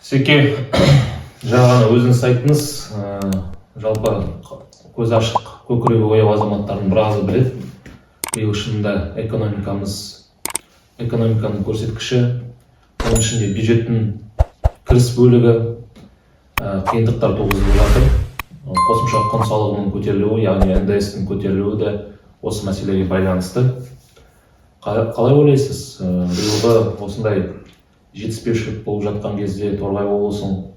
Секе, жаңа өзіңіз айттыңыз, жалпы көз ашық, көкірегі ояу азаматтардың біразы біледі. Биыл шынында экономиканың көрсеткіші, оның ішінде бюджеттің кіріс бөлігі қиындықтар туғызып жатыр. Қосымша құн салығының көтерілуі, яғни НДС-тің көтерілуі де осы мәселеге байланысты. Қалай ойлайсыз, биылғы осындай жетіспеушілік болып жатқан кезде Торғай облысын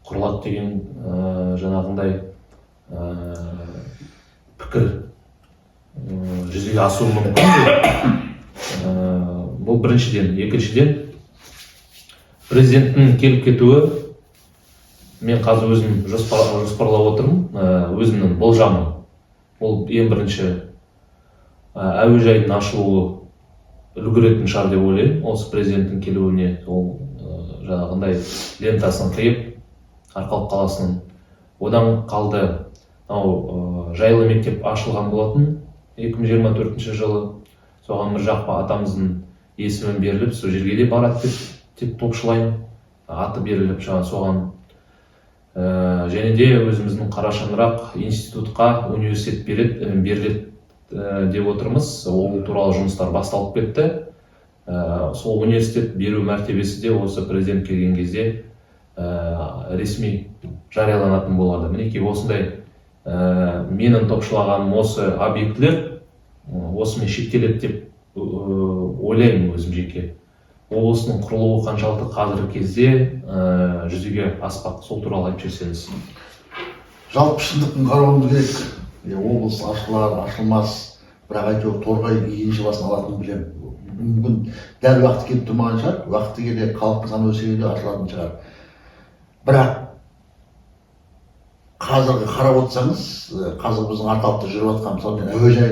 құрылады деген жаңағындай пікір жүзеге асуы мүмкін. Бұл біріншіден. Екіншіден, президенттің келіп кетуі, мен қазір өзім жоспарлап отырмын, өзімнің болжамым. Ол ең бірінші әуежайдың ашылуы үлгеретін шығар деп ойлаймын. Осы президенттің келуіне ол жаңағындай лентасын қиып, Арқалық қаласының. Одан қалды, жайлы мектеп ашылған болатын 2024 жылы. Соған Міржақып атамыздың есімі беріліп, сол жерге де барады деп топшылаймын. Аты беріліп, соған. Және де өзіміздің Қарашаңырақ институтқа университет беріледі деп отырмыз. Ол туралы жұмыстар басталып кетті. Сол университет беру мәртебесі де осы президент келген кезде ресми жарияланатын болады. Мінекей осындай менің топшылағаным осы объектілер осымен шектеледі деп ойлаймын өзім жеке. Облыстың құрылуы қаншалықты қазіргі кезде жүзеге аспақ, сол туралы айтып жіберсеңіз. Жалпы шындықтың қарауымыз керек. Облыс ашылар, ашылмас, бірақ әйтеуір Торғай енші басын алатынын білемін. Мүмкін дәл уақыты келіп тұрмаған шығар, уақыты келе халықтың саны өсе келе ашылатын шығар. Бірақ қазіргі қарап отырсаңыз, қазір біздің Арқалықта жүріп жатқан мысалы әуежай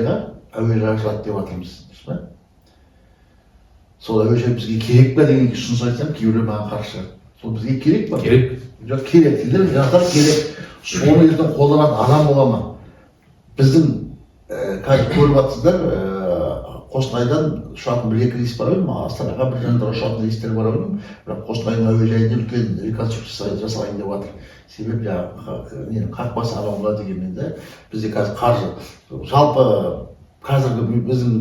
ашылады деп жатырмыз. Сол әуежай бізге керек пе деген ұсыныс айтсам, кейбіреу маған қарсы шығады. Сол бізге керек пе? Керек. Жоқ, керек. Сіздер жастар керек. Соны ертең қолданатын адам бола ма? Біздің қазір көріп жатсыздар, Қостанайдан ұшатын бір-екі рейс бар ма? Астанаға бір жандар ұшатын рейстер бар ма? Бірақ Қостанайдың әуежайында үлкен реконструкция жасалайын деп жатыр. Себебі қақпасы аманға дегенмен де бізде қазір қаржы. Жалпы қазіргі біздің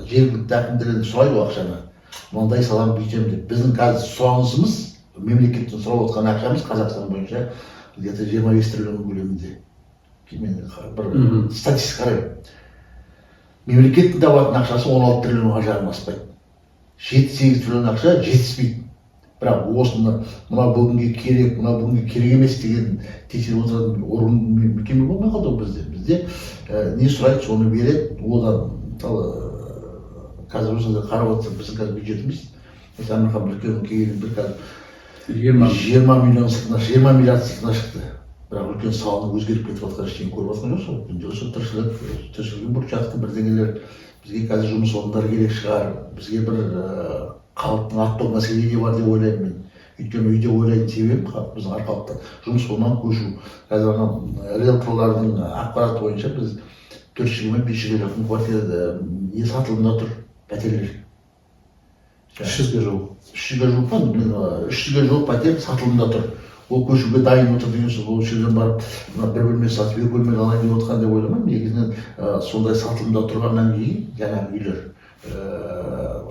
жергілікті әкімдерден сұрайды ақшаны. Мынандай саланы бүйтемін деп. Біздің қазір сұранысымыз, мемлекеттен сұрап отқан ақшамыз Қазақстан бойынша где-то 25 триллион көлемінде. Мен бір статистика қараймын. Мемлекеттің табатын ақшасы 16 триллионға жағын аспайды. 7-8 триллион ақша жетіспейді. Бірақ осыны мына бүгінге керек, мына бүгінге керек емес деген тексеріп отыратын орын мекеме болмай қалды бізде. Бізде не сұрайды, соны береді. Одан қазір осында қарап отырсақ, біздің қазір бюджетіміз Әмірхан Біркенов келген бір қазір 20 миллиард сыртына шықты. Бірақ үлкен саланың өзгеріп кетіп жатқан ештеңе көріп жатқан жоқсыз. Осы тіршілігін бұрып жатты бірдеңелер. Бізге қазір жұмыс орындары керек шығар. Бізге бір халықтың аттық мәселеге бар деп ойлаймын мен. Өйткені үйде ойлайтын себебім біздің Арқалықта жұмыс орнынан көшу. Қазір риэлторлардың ақпараты бойынша біз 400-500-ге жақын квартира сатылымда тұр, пәтерлер. 300-ге жуық. 300-ге жуық пәтер сатылымда тұр. Ол көшуге дайын отыр деген сөз. Ол жерден барып бір бөлме сатып, екі бөлме алайын деп отқан деп ойламаймын. Негізінен сондай сатылымда тұрғаннан кейін жаңағы үйлер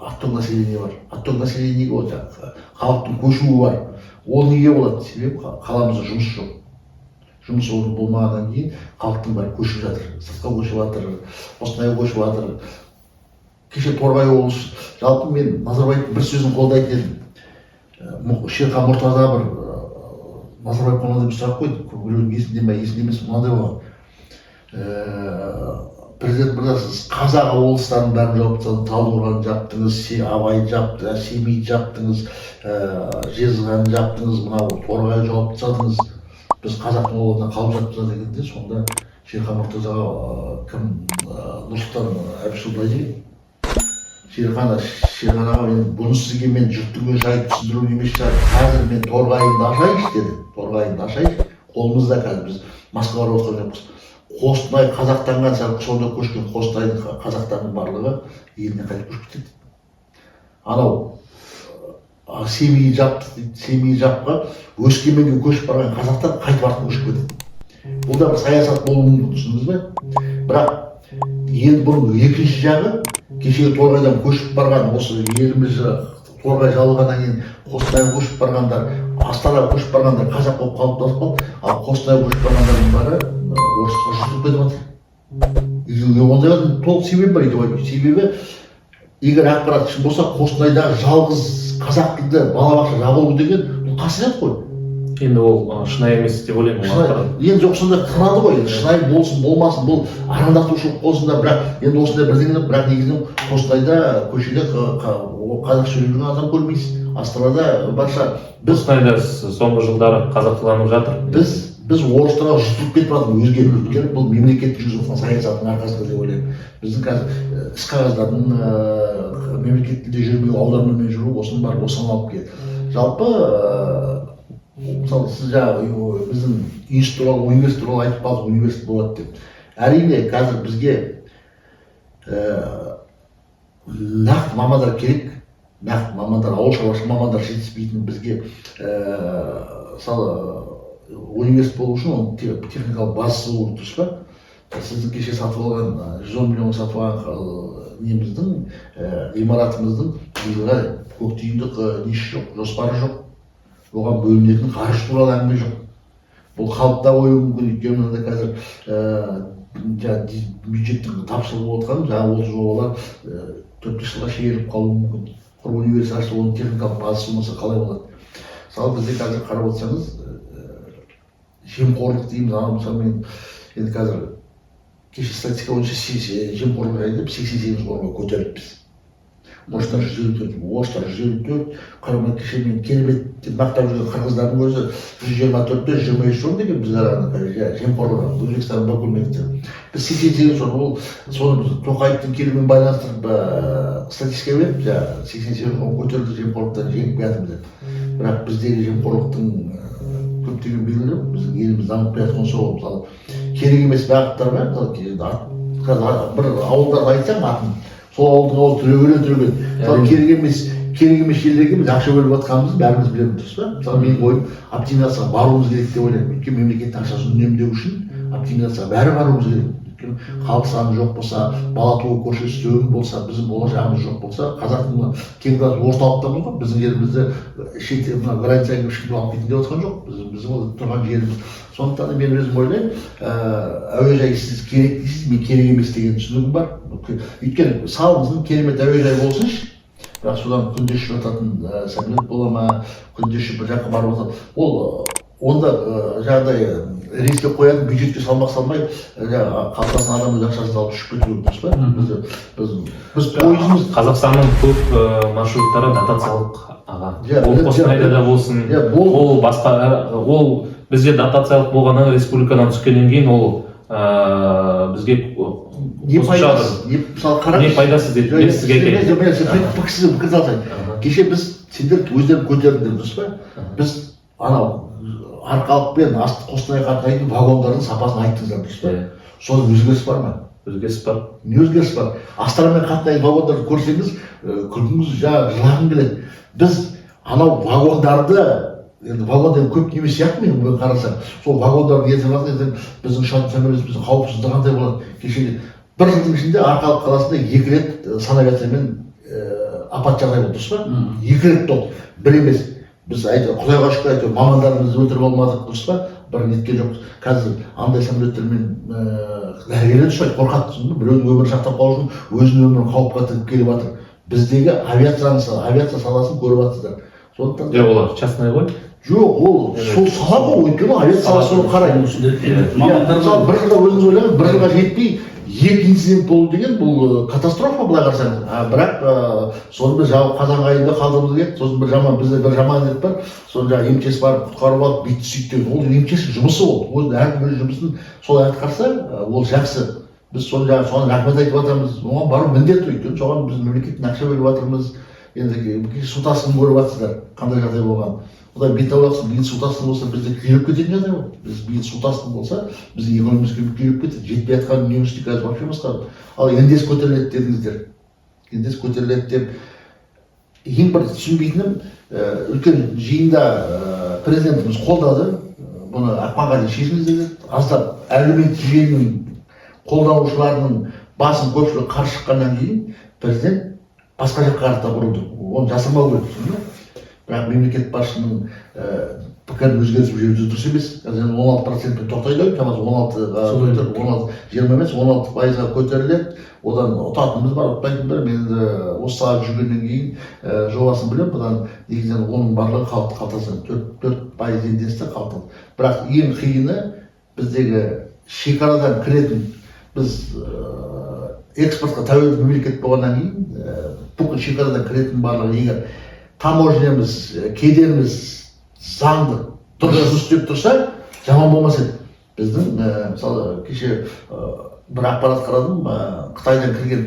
отток население бар. Отток населениеге ол халықтың көшуі бар. Ол неге болады? Себебі қаламызда жұмыс жоқ. Жұмыс орны болмағаннан кейін халықтың бәрі көшіп жатыр. Сыртқа көшіп жатыр, Қостанайға көшіп жатыр. Кеше Торғай облысы, жалпы мен Назарбаевтың бір сөзін қолдайтын едім. Шерхан Мұртаза бір Назарбаев мынандай бір сұрақ қойды. Біреудің есінде ме, есінде емес, мынандай болған. Президент мырза, қазақ облыстарының бәрін жауып тастадыңыз, Талдықорғанды жаптыңыз, Абайды жаптыңыз, Семейді жаптыңыз, Жезқазғанды жаптыңыз, мынау Торғайды жауып тастадыңыз. Біз қазақтың ауылына қалып жатырмыз дегенде, сонда Шерхан Мұртазаға кім Нұрсұлтан Әбішұлы былай деген. Шерхан аға, бұны сізге мен жұрттың жайып түсіндіру емес шығар. Қазір мен Торғайынды ашайыншы деді. Торғайынды ашайыншы. Қолымызда қазір біз Москваға отқан жоқпыз. Қостанай қазақтанған, сонда көшкен Қостанайдың қазақтарының барлығы еліне қайтып көшіп кетеді. Анау семей жапты дейді, семей жапқа Өскеменге көшіп барған қазақтар қайтып артына көшіп кетеді. Бұл да бір саясат болуы мүмкін, түсіндіңіз бе? бірақ енді бұның екінші жағы, кешегі Торғайдан көшіп барған, осы еліміз Торғай жабылғаннан кейін Қостанайға көшіп барғандар, Астанаға көшіп барғандар қазақ болып қалыптасып қалды, ал Қостанайға көшіп барғандардың бәрі орысқа жүзіп кетіп жатыр. Онда толық себеп бар деп ойлаймын. Себебі егер ақпарат шын болса, Қостанайдағы жалғыз қазақ тілді балабақша жабылу деген бұл қасірет қой. Енді ол шынайы емес деп ойлаймын. Енді жоқ, сонда қынады ғой. Шынайы болсын болмасын, бұл арандатушылық болсын да, бірақ енді осындай бірдеңе, бірақ негізінен Қостанайда көшеде қазақша сөйлеген адам көрмейсіз. Астанада барша Қостанайда соңғы жылдары қазақтыланып жатыр. Біз орыстарға жұтылып кетіп жатырмыз, өзге өйткені бұл мемлекеттік жүргізіп жатқан саясаттың арқасында деп ойлаймын. Біздің қазір іс қағаздардың мемлекеттік тілде жүрмеу, аудармамен жүру, осының бәрі осыған алып келеді. Жалпы мысалы сіз жаңағы біздің институт туралы, университет туралы айтып қалдық, университет болады деп. Әрине қазір бізге нақты мамандар керек, нақты мамандар, ауыл шаруашылығы мамандар жетіспейтін. Бізге мысалы университет болу үшін оның техникалық базасы болу, дұрыс па? Сіздің кеше сатып алған 110 миллион сатып алған неміздің, ғимаратымыздың биылға көктемдік несі жоқ, жоспары жоқ. Оған бөлінетін қаржы туралы әңгіме жоқ. Бұл қалыпта қоюы мүмкін, өйткені қазір бюджеттің тапшылығы болып жатқан жаңағы 30 жобалар 4-5 жылға шегеріліп қалуы мүмкін. Құр университет ашылып, оның техникалық базасы болмаса қалай болады? Мысалы бізде қазір қарап отырсаңыз, жемқорлық дейміз, мен енді қазір кеше статистика бойынша жемқорлық жайында 88 орынға көтеріліппіз. Орыстар 154, қарамай кеше мен керемет мақтап жүрген қырғыздардың өзі 124-те 23 орын деген біз арасында жемқорлық, Өзбекстан Бакулмектен. Біз 88 орын, ол соны Тоқаевтың келуімен байланыстырып статистика беріп, 88 орынға көтерілді, жемқорлықтан жеңіп келатырмыз. Бірақ біздегі жемқорлықтың көптеген белгілері, біздің еліміз дамып келатқан сол. Мысалы керек емес бағыттар бар, қазір бір ауылдарды айтсаң атын, сол ауылдың ауылы түрегелен. Мысалы керек емес жерлерге біз ақша бөліп жатқанымызды бәріміз білеміз, дұрыс па? Мысалы менің ойым оптимизацияға баруымыз керек деп ойлаймын. Өйткені мемлекеттің ақшасын үнемдеу үшін оптимизацияға бәрі баруымыз керек. Өйткені халық саны жоқ болса, бала туу көрсеткіші төмен болса, біздің болашағымыз жоқ болса, қазақтың кеңтас орталықтамыз ғой, біздің жерімізді шет границаға ешкім алып кетейін деп отқан жоқ. Біздің тұрған жеріміз. Сондықтан мен өзім ойлаймын, әуежай сіз керек дейсіз, мен керек емес деген түсінігім бар. Өйткені салымыздың керемет әуежай болсыншы, бірақ содан күнде ұшып жататын самолет бола ма, күнде ұшып бір жаққа барып жатады. Ол онда жаңағыдай рейске қоятын бюджетке салмақ салмай, қалтасынан адам өз ақшасын алып ұшып кету керек, дұрыс па? Біз пойызымыз Қазақстанның көп маршруттары дотациялық аға. Ол Қостанайда да болсын, ол басқа, ол бізде дотациялық болғаннан республикадан түскеннен кейін ол бізге не пайдасы дейді, мен сізге айтайын. Кеше біз сендер өздерің көтердіңдер, дұрыс па? Біз анау арқалықпен Қостанайға қатынайтын вагондардың сапасын айттыңыздар, дұрыс па? Соның өзгеріс бар ма? Өзгеріс бар. Не өзгеріс бар? Астанамен қатынайтын вагондарды көрсеңіз, күлкіңіз жылағың келеді. Біз анау вагондарды, енді вагондар көп неме сияқты мен қарасам, сол вагондарды ертіп біздің ұшатын самолетіміздің қауіпсіздігі қандай болады? Кешегі бір жылдың ішінде Арқалық қаласында 2 рет санавиациямен апат жағдай болды, дұрыс па? 2 рет болды, бір емес. Біз Құдайға шүкір әйтеуір мамандарымызды өлтіріп алмадық, дұрыс па? Бір нетке жоқ. Қазір андай самолеттермен дәрігерлер ұшпайды, қорқады, біреудің өмірін сақтап қалу үшін өзінің өмірін қауіпке тігіп келіп жатыр. Біздегі авиация саласын көріп жатсыздар. Сондықтан олар частный ғой? Жоқ, ол сол сала ғой, өйткені авиация саласы соны қарайды. Мысалы бір жылда өзіңіз ойлаңыз, бір жылға жетпей 2 инцидент болу деген бұл катастрофа былай қарасаңыз. Бірақ соны біз қазан айында қалдырмыз керек. Сосын бізде бір жаман әдет бар. Соны жаңағы МЧС барып құтқарып алып бүйтті сөйтті. Ол МЧС жұмысы ол. Әркім өз жұмысын сол атқарса, ол жақсы. Біз соны рахмет айтып жатырмыз. Оған бару міндет, өйткені соған біз мемлекеттен ақша бөліп жатырмыз. Енді су тасқынын көріп жатсыздар, қандай жағдай болған. Құдай бет аулақсын, биыл су тасқыны болса бізде күйреп кететін жағдай ғой. Біз биыл су тасқыны болса, біздің экономикамыз күйреп кетеді. Жетпей жатқан дүниемізде қазір вообще басқа. Ал ендес көтеріледі дедіңіздер. Ендес көтеріледі деп ең бір түсінбейтінім үлкен жиында президентіміз қолдады, бұны ақпанға дейін шешіңіз деді. Аздап әлеуметтік желінің қолданушыларының басым көпшілігі қарсы шыққаннан кейін президент басқа жаққа қарата бұрылды. Оны жасырмау керек, түсіндің бе? Бірақ мемлекет басшысының пікірін өзгертіп жіберу дұрыс емес. Қазір 16%-пен тоқтайды, шамасы 20 емес, 16%-ға көтеріледі. Одан ұтатынымыз бар, ұтпайтын бар. Мен осы салада жүргеннен кейін жобасын білемін. Бұдан негізінен оның барлығы қалтасынан 4% индексті қалтады. Бірақ ең қиыны біздегі шекарадан кіретін, біз экспортқа тәуелді мемлекет болғаннан кейін бүкіл шекарадан кіретін барлығы егер таможнямыз, кеденіміз заңды дұрыс жұмыс істеп тұрса, жаман болмас еді. Біздің мысалы кеше бір ақпарат қарадым, Қытайдан кірген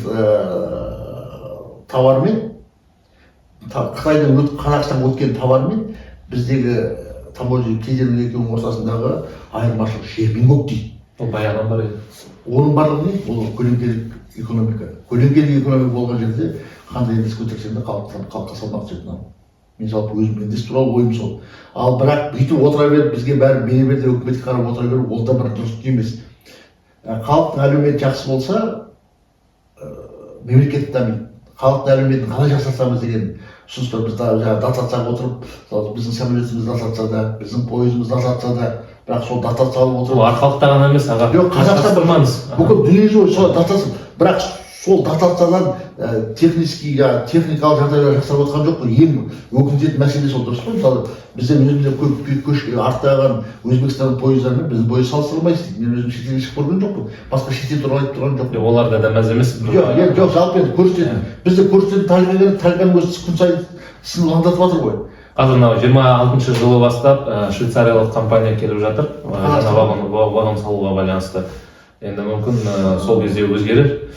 товармен, Қытайдан Қазақстанға өткен товармен біздегі таможня кеденнің екеуінің ортасындағы айырмашылық жермен көк дейді. Ол баяғыдан бар еді. Оның барлығы не? Ол көлеңкелік экономика. Көлеңкелік экономика болған жерде қандай индекс көтерсең де халыққа салмақ түседі. Мен жалпы өзім индекс туралы ойым сол. Ал бірақ бүйтіп отыра беріп, бізге бәрі бере бер деп үкіметке қарап отыра беріп, ол да бір дұрыс емес. Халықтың әлеуметі жақсы болса, мемлекет дамиды. Халықтың әлеуметін қалай жақсартамыз деген ұсыныстар біз дотацияға отырып, біздің самолетіміз дотация да, біздің пойызымыз дотация да, бірақ сол дотация алып отырып. Ол арқалықта ғана емес, аға. Жоқ, Қазақстан бүкіл дүниежүзі сол дотация, бірақ сол дотациядан техникалық жағдайлар жасап отқан жоқ қой. Ең өкінтетін мәселе сол, дұрыс қой. Мысалы бізден өзімізде көп артаған Өзбекстанның пойыздарымен біздің пойыз салыстырылмайды дейді. Мен өзім шетелге шығып көрген жоқпын. Басқа шетел туралы айтып тұрған жоқпын. Оларда да мәз емес. Жоқ, жалпы енді көрсететін. Бізде көрсететін тальганың өзі күн сайын сынып жатыр ғой. Қазір мынау 26 жылы бастап швейцариялық компания келіп жатыр. Жаңа вагон салуға байланысты. Енді мүмкін сол кезде өзгерер.